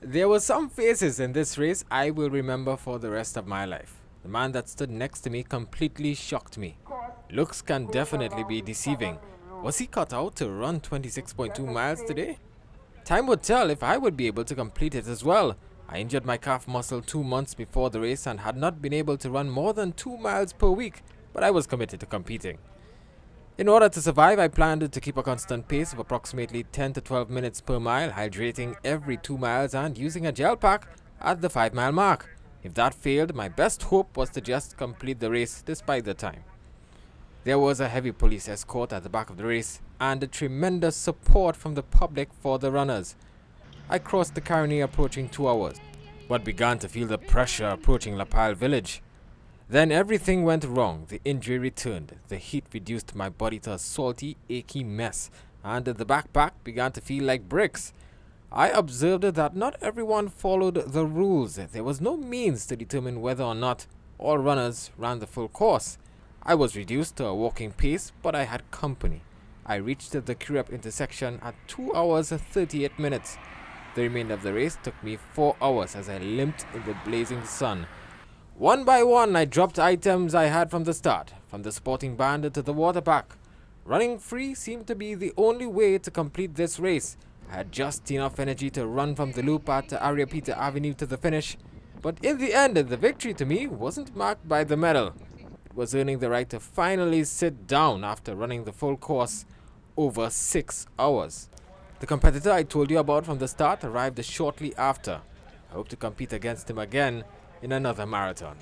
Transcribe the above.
There were some faces in this race I will remember for the rest of my life. The man that stood next to me completely shocked me. Looks can definitely be deceiving. Was he cut out to run 26.2 miles today? Time would tell if I would be able to complete it as well. I injured my calf muscle 2 months before the race and had not been able to run more than 2 miles per week, but I was committed to competing. In order to survive, I planned to keep a constant pace of approximately 10 to 12 minutes per mile, hydrating every 2 miles and using a gel pack at the 5 mile mark. If that failed, my best hope was to just complete the race despite the time. There was a heavy police escort at the back of the race and a tremendous support from the public for the runners. I crossed the Caroni approaching 2 hours, but began to feel the pressure approaching La Pile village. Then everything went wrong. The injury returned. The heat reduced my body to a salty, achy mess, and the backpack began to feel like bricks. I observed that not everyone followed the rules. There was no means to determine whether or not all runners ran the full course. I was reduced to a walking pace, but I had company. I reached the Kirep intersection at 2 hours and 38 minutes. The remainder of the race took me 4 hours as I limped in the blazing sun. One by one, I dropped items I had from the start, from the sporting band to the water pack. Running free seemed to be the only way to complete this race. I had just enough energy to run from the loop at Ariapita Avenue to the finish, but in the end, the victory to me wasn't marked by the medal. It was earning the right to finally sit down after running the full course over 6 hours. The competitor I told you about from the start arrived shortly after. I hope to compete against him again in another marathon.